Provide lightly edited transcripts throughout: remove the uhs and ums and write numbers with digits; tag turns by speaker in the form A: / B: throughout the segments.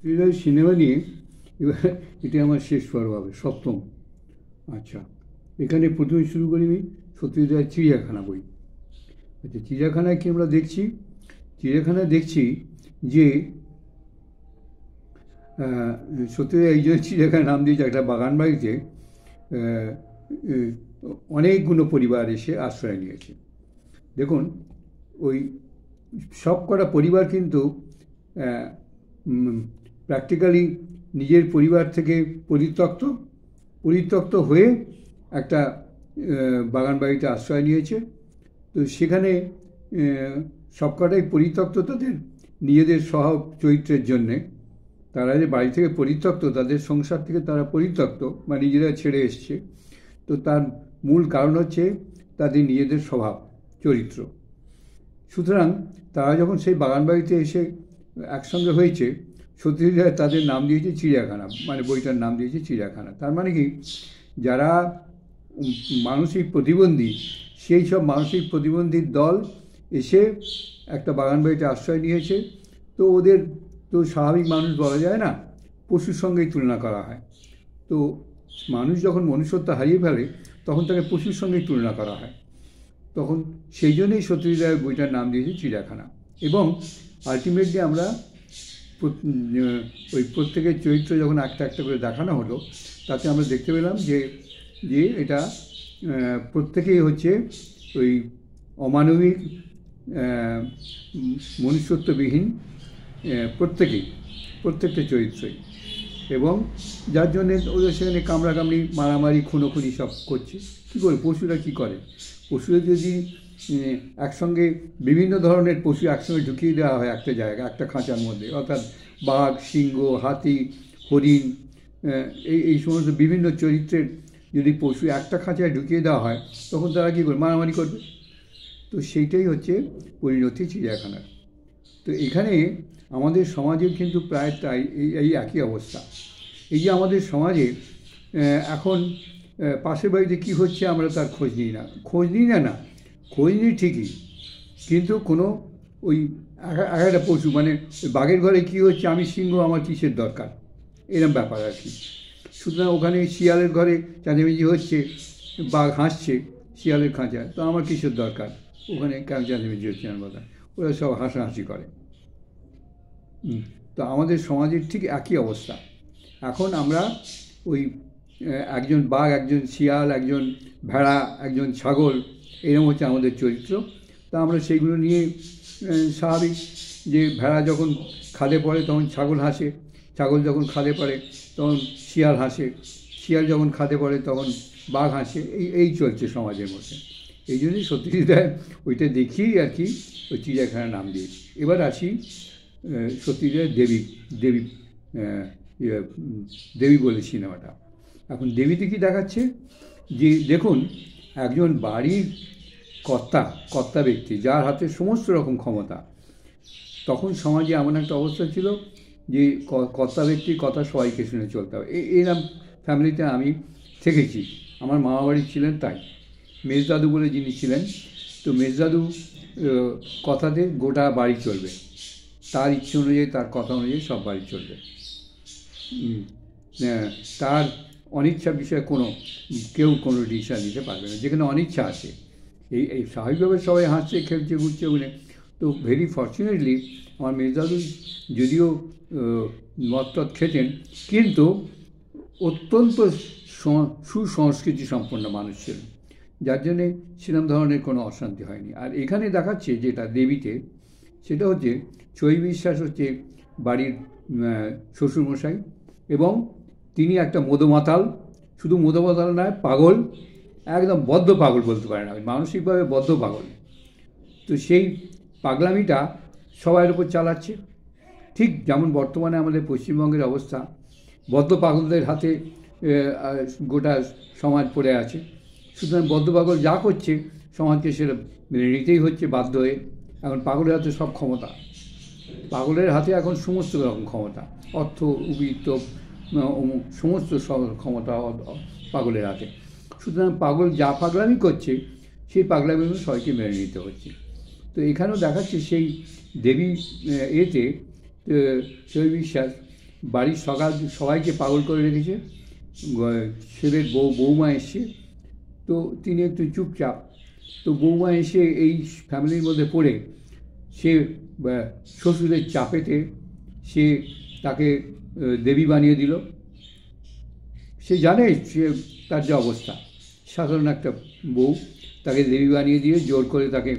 A: Thriller cinema নিয়ে এবার এটা আমার শেষ পর্ব হবে, সপ্তম। আচ্ছা, এখানে প্রথমে শুরু করি আমি সত্যজিৎ রায়ের চিড়িয়াখানা বই। আচ্ছা, চিড়িয়াখানায় কি আমরা দেখছি? চিড়িয়াখানায় দেখছি যে সত্যজিৎ রায় এই জন্য চিড়িয়াখানার নাম দিয়েছে, একটা বাগান বাড়িতে অনেকগুলো পরিবার এসে আশ্রয় নিয়েছে। দেখুন, ওই সব কটা পরিবার কিন্তু প্র্যাকটিক্যালি নিজের পরিবার থেকে পরিত্যক্ত হয়ে একটা বাগান বাড়িতে আশ্রয় নিয়েছে। তো সেখানে সবকটাই পরিত্যক্ত তাদের নিজেদের স্বভাব চরিত্রের জন্যে। তারা যে বাড়ি থেকে পরিত্যক্ত, তাদের সংসার থেকে তারা পরিত্যক্ত বা নিজেরা ছেড়ে এসছে, তো তার মূল কারণ হচ্ছে তাদের নিজেদের স্বভাব চরিত্র। সুতরাং তারা যখন সেই বাগান বাড়িতে এসে একসঙ্গে হয়েছে, সত্যজিৎ রায় তাদের নাম দিয়েছে চিড়িয়াখানা, মানে বইটার নাম দিয়েছে চিড়িয়াখানা। তার মানে কি, যারা মানসিক প্রতিবন্ধী, সেই সব মানসিক প্রতিবন্ধীর দল এসে একটা বাগান বাড়িতে আশ্রয় নিয়েছে। তো ওদের তো স্বাভাবিক মানুষ বলা যায় না, পশুর সঙ্গেই তুলনা করা হয়। তো মানুষ যখন মনুষ্যত্ব হারিয়ে ফেলে, তখন তাকে পশুর সঙ্গেই তুলনা করা হয়। তখন সেই জন্যই সত্যজিৎ রায়ের বইটার নাম দিয়েছে চিড়িয়াখানা। এবং আলটিমেটলি আমরা ওই প্রত্যেকের চরিত্র যখন একটা একটা করে দেখানো হলো, তাতে আমরা দেখতে পেলাম যে এটা প্রত্যেকেই হচ্ছে ওই অমানবিক, মনুষ্যত্ববিহীন, প্রত্যেকটা চরিত্রই। এবং যার জন্যে ওদের সেখানে কামড়াকামড়ি, মারামারি, খুনোখুনি সব করছে। কী করে পশুরা কী করে? পশুরা যদি একসঙ্গে বিভিন্ন ধরনের পশু একসঙ্গে ঢুকিয়ে দেওয়া হয় একটা জায়গায়, একটা খাঁচার মধ্যে, অর্থাৎ বাঘ, সিংহ, হাতি, হরিণ, এই সমস্ত বিভিন্ন চরিত্রের যদি পশু একটা খাঁচায় ঢুকিয়ে দেওয়া হয়, তখন তারা কী করবে? মারামারি করবে। তো সেইটাই হচ্ছে পরিণতি চিড়িয়াখানার। তো এখানে আমাদের সমাজের কিন্তু প্রায় তাই এই একই অবস্থা। এই যে আমাদের সমাজে এখন পাশের বাড়িতে কী হচ্ছে আমরা তার খোঁজ নিই না, খোঁজ নিই ঠিকই, কিন্তু কোনো ওই একটা পশু, মানে বাঘের ঘরে কী হচ্ছে, আমি সিংহ, আমার কিসের দরকার, এরকম ব্যাপার আর কি। সুতরাং ওখানে শিয়ালের ঘরে চেঁচামেচি হচ্ছে, বাঘ হাসছে শিয়ালের খাঁচায়, তো আমার কিসের দরকার ওখানে, কেন চেঁচামেচি হচ্ছে আমার কথা, ওরা সব হাসাহাসি করে। তো আমাদের সমাজের ঠিক একই অবস্থা। এখন আমরা ওই একজন বাঘ, একজন শিয়াল, একজন ভেড়া, একজন ছাগল, এরকম হচ্ছে আমাদের চরিত্র। তা আমরা সেইগুলো নিয়ে স্বাভাবিক, যে ভেড়া যখন খাদে পড়ে তখন ছাগল হাসে, ছাগল যখন খাদে পড়ে তখন শিয়াল হাসে, শিয়াল যখন খাদে পড়ে তখন বাঘ হাসে। এই চলছে সমাজের মধ্যে। এই জন্যই সত্যজিৎ রায় ওইটা দেখিয়েই আর কি ওই চিড়িয়াখানার নাম দিয়েছি। এবার আসি সত্যজিৎ রায়ের দেবী বলে সিনেমাটা। এখন দেবীতে কি দেখাচ্ছে, যে দেখুন, একজন বাড়ির কর্তা ব্যক্তি, যার হাতে সমস্ত রকম ক্ষমতা। তখন সমাজে এমন একটা অবস্থা ছিল যে কর্তা ব্যক্তির কথা সবাইকে শুনে চলতে হবে। এরকম ফ্যামিলিতে আমি থেকেছি, আমার মামা বাড়ি ছিলেন তাই। মেজদাদু বলে যিনি ছিলেন, তো মেজদাদু কথাতে গোটা বাড়ি চলবে, তার ইচ্ছে অনুযায়ী, তার কথা অনুযায়ী সব বাড়ি চলবে। তার অনিচ্ছা বিষয়ে কেউ কোনো ডিসিশন নিতে পারবে না। যেখানে অনিচ্ছা আছে, এই স্বাভাবিকভাবে সবাই হাসছে, খেলছে, ঘুরছে ওখানে। তো ভেরি ফর্চুনেটলি আমার মেজদাদু যদিও মদ খেতেন, কিন্তু অত্যন্ত সুসংস্কৃতি সম্পন্ন মানুষ ছিলেন, যার জন্যে সেরকম ধরনের কোনো অশান্তি হয়নি। আর এখানে দেখাচ্ছে যেটা দেবীতে, সেটা হচ্ছে চৈ বিশ্বাস হচ্ছে বাড়ির শ্বশুরমশাই, এবং তিনি একটা মদমাতাল, শুধু মদমাতাল নয়, পাগল, একদম বদ্ধ পাগল বলতে পারেন, আমি মানসিকভাবে বদ্ধ পাগল। তো সেই পাগলামিটা সবার উপর চালাচ্ছে, ঠিক যেমন বর্তমানে আমাদের পশ্চিমবঙ্গের অবস্থা। বদ্ধ পাগলদের হাতে গোটা সমাজ পড়ে আছে। সুতরাং বদ্ধ পাগল যা করছে, সমাজকে সেটা মেনে নিতেই হচ্ছে বাধ্য হয়ে। এখন পাগলের হাতে সব ক্ষমতা, পাগলের হাতে এখন সমস্ত রকম ক্ষমতা, অর্থ, উবিত্ত, সমস্ত ক্ষমতা পাগলের হাতে। সুতরাং পাগল যা পাগলামি করছে, সেই পাগলামিগুলো সবাইকে মেনে নিতে হচ্ছে। তো তো এখানেও দেখাচ্ছে সেই দেবী এতে চৈ বিশ্বাস বাড়ির সবাইকে পাগল করে রেখেছে। ছেলের বৌমা এসছে, তো তিনি একটু চুপচাপ। তো বৌমা এসে এই ফ্যামিলির মধ্যে পড়ে সে শ্বশুরের চাপেতে সে তাকে দেবী বানিয়ে দিল। সে জানে সে তার যে অবস্থা, সাধারণ একটা বউ, তাকে দেবী বানিয়ে দিয়ে জোর করে তাকে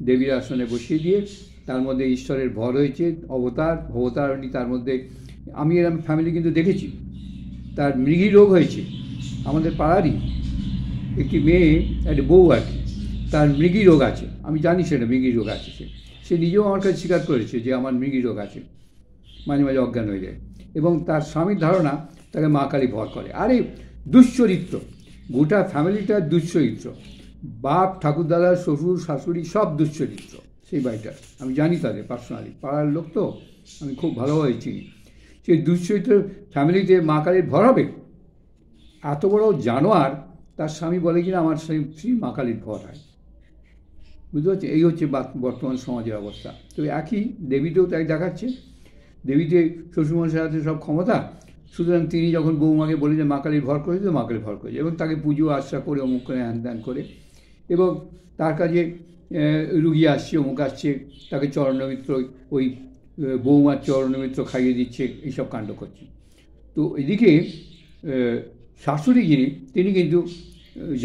A: দেবীর আসনে বসিয়ে দিয়ে তার মধ্যে ঈশ্বরের ভর হয়েছে, ভবতারণী তার মধ্যে। আমি এরকম ফ্যামিলি কিন্তু দেখেছি। তার মৃগী রোগ হয়েছে, আমাদের পাড়ারই একটি মেয়ে, একটা বউ আর কি, তার মৃগী রোগ আছে। আমি জানি সেটা মৃগী রোগ আছে। সে নিজেও আমার কাছে স্বীকার করেছে যে আমার মৃগী রোগ আছে, মাঝে মাঝে অজ্ঞান হয়ে যায়। এবং তার স্বামীর ধারণা তাকে মা কালী ভর করে। আরে দুশ্চরিত্র, গোটা ফ্যামিলিটা দুশ্চরিত্র, বাপ, ঠাকুরদাদা, শ্বশুর, শাশুড়ি সব দুশ্চরিত্র সেই বাড়িটার। আমি জানি তাদের পার্সোনালি, পাড়ার লোক তো আমি খুব ভালোভাবে চিনি। সেই দুশ্চরিত্র ফ্যামিলিতে মা কালীর ভর হবে? এত বড় জানোয়ার, তার স্বামী বলে কিনা আমার শ্রী মা কালীর ভর হয়। বুঝতে পারছি? এই হচ্ছে বর্তমান সমাজের অবস্থা। তো একই দেবীতেও তাই দেখাচ্ছে। দেবীতে শ্বশুরমশাইয়ের হাতে সব ক্ষমতা, সুতরাং তিনি যখন বৌমাকে বলে যে মা কালীর ভর করেছে, তো মা কালীর ভর করেছে, এবং তাকে পুজো আশ্রা করে অমুক করে হ্যান ত্যান করে, এবং তার কাছে রুগী আসছে, অমুক আসছে, তাকে চরণমিত্র, ওই বৌমার চরণমিত্র খাইয়ে দিচ্ছে, এইসব কাণ্ড করছে। তো এদিকে শাশুড়ি যিনি, তিনি কিন্তু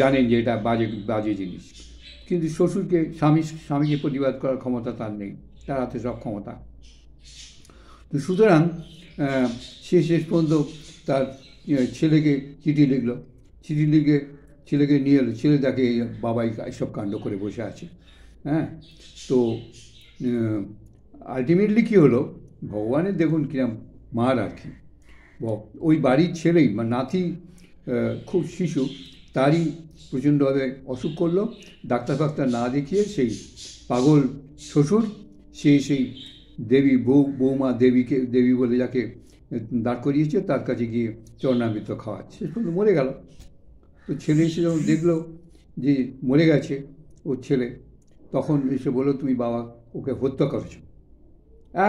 A: জানেন যে এটা বাজে জিনিস, কিন্তু শ্বশুরকে স্বামীকে প্রতিবাদ করার ক্ষমতা তার নেই, তার হাতে সব ক্ষমতা। তো সুতরাং সে শেষ পর্যন্ত তার ছেলেকে চিঠি লিখল, চিঠি লিখে ছেলেকে নিয়ে এলো। ছেলে তাকে বাবাই এইসব কাণ্ড করে বসে আছে। হ্যাঁ, তো আলটিমেটলি কী হলো, ভগবানের দেখুন কিরম মার আর কি। ওই বাড়ির ছেলেই, মানে নাতি, খুব শিশু, তারই প্রচণ্ডভাবে অসুখ করলো। ডাক্তার ফাক্তার না দেখিয়ে সেই পাগল শ্বশুর সেই দেবী বৌমা দেবী বলে যাকে দাঁড় করিয়েছে, তার কাছে গিয়ে চরণামৃত খাওয়াচ্ছে, শেষ পর্যন্ত মরে গেল। তো ছেলে এসে যখন দেখলো যে মরে গেছে ওর ছেলে, তখন এসে বললো, তুমি বাবা ওকে হত্যা করেছো,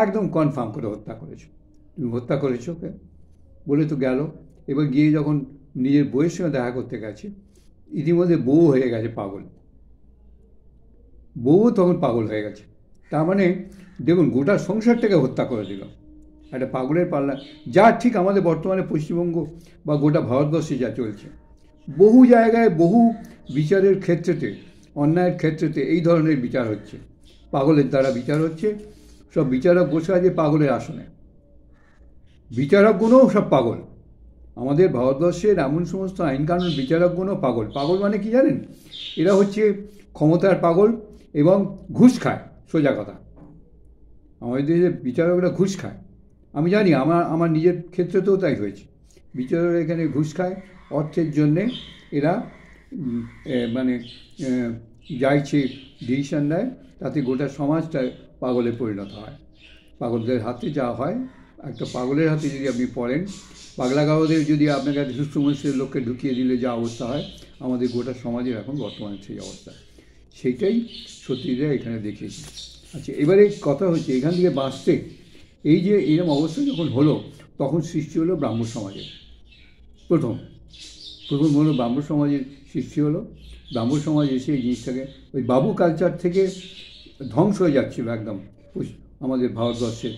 A: একদম কনফার্ম করে হত্যা করেছো, তুমি হত্যা করেছো ওকে বলে তো গেল। এবার গিয়ে যখন নিজের বউয়ের সঙ্গে দেখা করতে গেছে, ইতিমধ্যে বউ হয়ে গেছে পাগল, বউও তখন পাগল হয়ে গেছে। তার মানে দেখুন, গোটা সংসারটাকে হত্যা করে দিল একটা পাগলের পাল্লা, যা ঠিক আমাদের বর্তমানে পশ্চিমবঙ্গ বা গোটা ভারতবর্ষে যা চলছে। বহু জায়গায় বহু বিচারের ক্ষেত্রেতে, অন্যায়ের ক্ষেত্রেতে এই ধরনের বিচার হচ্ছে, পাগলের দ্বারা বিচার হচ্ছে। সব বিচারক বসে আছে পাগলের আসনে, বিচারকগণও সব পাগল। আমাদের ভারতবর্ষের এমন সমস্ত আইনকানুন বিচারকগণও পাগল। পাগল মানে কি জানেন? এরা হচ্ছে ক্ষমতার পাগল এবং ঘুষ খায়, সোজা কথা। আমাদের দেশে বিচারকরা ঘুষ খায়, আমি জানি, আমার নিজের ক্ষেত্রেতেও তাই হয়েছে। বিচারকরা এখানে ঘুষ খায়, অর্থের জন্যে এরা মানে যা ইচ্ছে ডিসিশন নেয়, তাতে গোটা সমাজটা পাগলে পরিণত হয়। পাগলদের হাতে যা হয়, একটা পাগলের হাতে যদি আপনি পড়েন, পাগলা গাওয়াদের যদি আপনার কাছে সুস্থ মনুষ্যের লোককে ঢুকিয়ে দিলে যা অবস্থা হয়, আমাদের গোটা সমাজের এখন বর্তমানে সেই অবস্থা। সেইটাই সত্যিটা এখানে দেখিয়েছি। আচ্ছা, এবারে কথা হচ্ছে এখান থেকে বাঁচতে, এই যে এরকম অবস্থা যখন হলো, তখন সৃষ্টি হলো ব্রাহ্ম সমাজের। প্রথম হলো ব্রাহ্ম সমাজের সৃষ্টি হলো। ব্রাহ্ম সমাজ এসে এই জিনিসটাকে, ওই বাবু কালচার থেকে ধ্বংস হয়ে যাচ্ছিলো একদম আমাদের ভারতবর্ষে,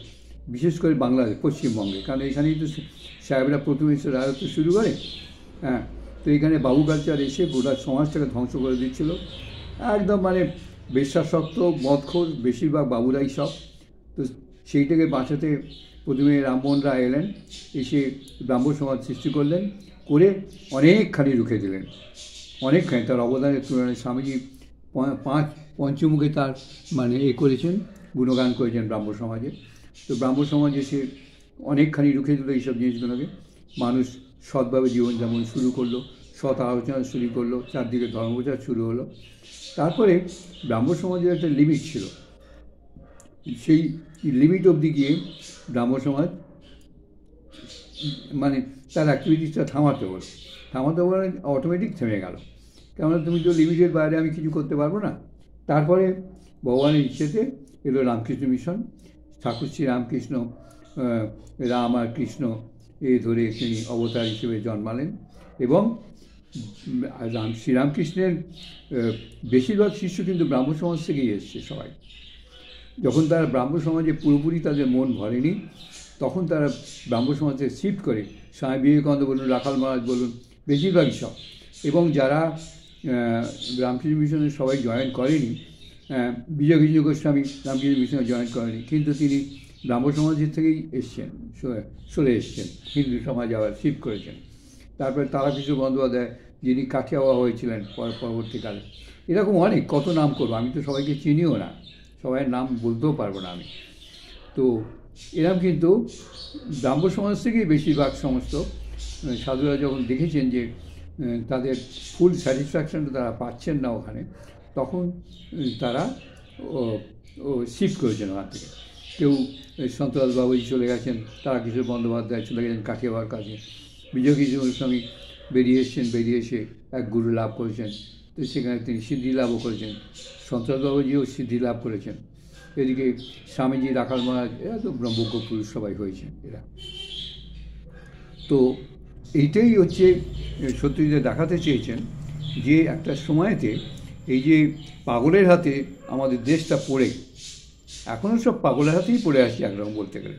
A: বিশেষ করে বাংলাদেশ, পশ্চিমবঙ্গে, কারণ এখানেই তো সাহেবরা প্রথমে এসে রাজত্ব শুরু করে। হ্যাঁ, তো এখানে বাবু কালচার এসে গোটা সমাজটাকে ধ্বংস করে দিচ্ছিল একদম, মানে বেশ্যাসক্ত, মদখোর, বেশিরভাগ বাবুরাই সব। তো সেইটাকে বাঁচাতে প্রথমে রামমোহন রায় এলেন, এসে ব্রাহ্ম সমাজ সৃষ্টি করলেন, করে অনেকখানি রুখে দিলেন, অনেকখানি। তার অবদানের তুলনায় স্বামীজি পঞ্চমুখে তার মানে করেছেন, গুণগান করেছেন ব্রাহ্ম সমাজে। তো ব্রাহ্ম সমাজ এসে অনেকখানি রুখে দিল এইসব জিনিসগুলোকে। মানুষ সৎভাবে জীবনযাপন শুরু করলো, সৎ আলোচনা শুরু করলো, চারদিকে ধর্মপ্রচার শুরু হলো। তারপরে ব্রাহ্ম সমাজের একটা লিমিট ছিল, সেই লিমিট অবধি গিয়ে ব্রাহ্ম সমাজ মানে তার অ্যাক্টিভিটিসটা থামাতে বলে অটোমেটিক থেমে গেল, কেননা তুমি তো লিমিটের বাইরে আমি কিছু করতে পারবো না। তারপরে ভগবানের ইচ্ছেতে এলো রামকৃষ্ণ মিশন, ঠাকুর শ্রী রামকৃষ্ণ রাম আর কৃষ্ণ এই ধরে তিনি অবতার হিসেবে জন্মালেন। এবং শ্রীরামকৃষ্ণের বেশিরভাগ শিষ্য কিন্তু ব্রাহ্ম সমাজ থেকেই এসছে সবাই। যখন তারা ব্রাহ্ম সমাজে পুরোপুরি তাদের মন ভরেনি, তখন তারা ব্রাহ্ম সমাজে শিফট করে স্বামী বিবেকানন্দ বলুন, রাখাল মহারাজ বলুন, বেশিরভাগই সব। এবং যারা রামকৃষ্ণ মিশনে সবাই জয়েন করেনি, বিজয়কৃষ্ণ গোস্বামী রামকৃষ্ণ মিশনে জয়েন করেনি, কিন্তু তিনি ব্রাহ্ম সমাজের থেকেই এসছেন, চলে এসছেন, হিন্দু সমাজ আবার শিফট করেছেন। তারপরে তারাকৃষ্ণ বন্দ্যোপাধ্যায়, যিনি কাঠিয়াওয়া হয়েছিলেন পরবর্তীকালে। এরকম অনেক, কত নাম করবো, আমি তো সবাইকে চিনিও না, সবাই নাম বলতেও পারবো না আমি। তো এরকম কিন্তু ব্রাহ্ম সমাজ থেকেই বেশিরভাগ সমস্ত সাধুরা যখন দেখেছেন যে তাদের ফুল স্যাটিসফ্যাকশনটা তারা পাচ্ছেন না ওখানে, তখন তারা শিফট করেছেন ওখান থেকে। কেউ সন্তরাজ বাবুজি চলে গেছেন, তারাকৃষ্ণ বন্দ্যোপাধ্যায় চলে গেছেন কাঠিয়াওয়ার কাছে, বিজয়কৃষ্ণ গোস্বামী বেরিয়ে এসছেন, বেরিয়ে এসে এক গুরু লাভ করেছেন, তো সেখানে তিনি সিদ্ধি লাভও করেছেন। সন্তরাজ বাবুজিও সিদ্ধি লাভ করেছেন। এদিকে স্বামীজি, রাখাল মহারাজ, এরা তো ব্রহ্মজ্ঞ পুরুষ সবাই হয়েছেন এরা। তো এইটাই হচ্ছে সত্যজিৎ দেখাতে চেয়েছেন যে একটা সময়তে এই যে পাগলের হাতে আমাদের দেশটা পড়ে, এখনও সব পাগলের হাতেই পড়ে আসছে একরকম বলতে গেলে।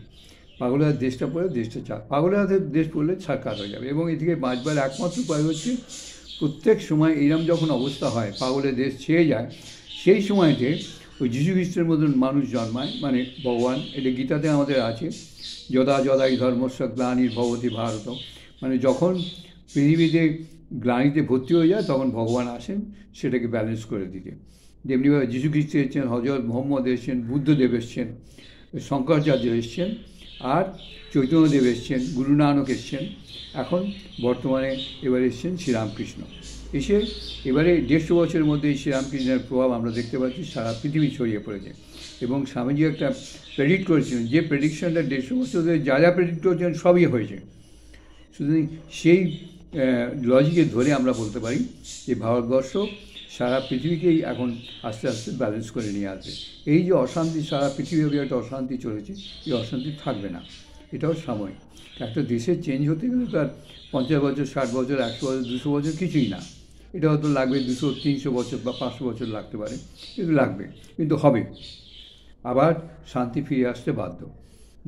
A: পাগলের হাতে দেশটা পড়ে, দেশটা পাগলের হাতে দেশ পড়লে ছাড়কার হয়ে যাবে। এবং এদিকে বাঁচবার একমাত্র উপায় হচ্ছে প্রত্যেক সময় এইরকম যখন অবস্থা হয়, পাগলের দেশ ছেয়ে যায়, সেই সময়তে ওই যীশু খ্রিস্টের মতন মানুষ জন্মায়, মানে ভগবান। এটা গীতাতে আমাদের আছে, যদা যদাই ধর্মস্য গ্লানির্ভবতি ভারত, মানে যখন পৃথিবীতে গ্লানিতে ভর্তি হয়ে যায় তখন ভগবান আসেন সেটাকে ব্যালেন্স করে দিতে। যেমনিভাবে যীশু খ্রিস্ট এসছেন, হজরত মোহাম্মদ এসছেন, বুদ্ধদেব এসছেন, শঙ্করাচার্য এসছেন, আর চৈতন্যদেব এসছেন, গুরু নানক এসছেন, এখন বর্তমানে এবার এসছেন শ্রীরামকৃষ্ণ। এসে এবারে 150 বছরের মধ্যে এই শ্রীরামকৃষ্ণের প্রভাব আমরা দেখতে পাচ্ছি সারা পৃথিবী ছড়িয়ে পড়েছে। এবং স্বামীজি একটা প্রেডিক্ট করেছিলেন, যে প্রেডিকশনটা 150 বছর ধরে যা যা প্রেডিক্ট করেছেন সবই হয়েছে। সুতরাং সেই লজিকে ধরে আমরা বলতে পারি যে ভারতবর্ষ সারা পৃথিবীকেই এখন আস্তে আস্তে ব্যালেন্স করে নিয়ে আসবে। এই যে অশান্তি, সারা পৃথিবীব্যাপী একটা অশান্তি চলেছে, এই অশান্তি থাকবে না, এটাও সাময়িক। একটা দেশের চেঞ্জ হতে গেলে তার 50 বছর, 60 বছর, 100 বছর, 200 বছর কিছুই না। এটা হয়তো লাগবে 200, 300 বছর বা 500 বছর লাগতে পারে, কিন্তু লাগবে, কিন্তু হবে। আবার শান্তি ফিরে আসতে বাধ্য।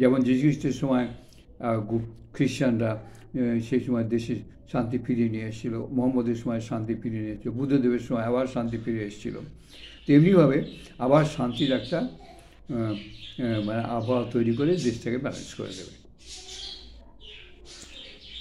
A: যেমন যীশু খ্রিস্টের সময় খ্রিস্টানরা সেই সময় দেশে শান্তি ফিরিয়ে নিয়ে এসেছিলো, মোহাম্মদের সময় শান্তি ফিরিয়ে নিয়ে এসেছিলো, বুদ্ধদেবের সময় আবার শান্তি ফিরে এসেছিলো। তেমনিভাবে আবার শান্তির একটা মানে আবহাওয়া তৈরি করে দেশটাকে ব্যালেন্স করে দেবে।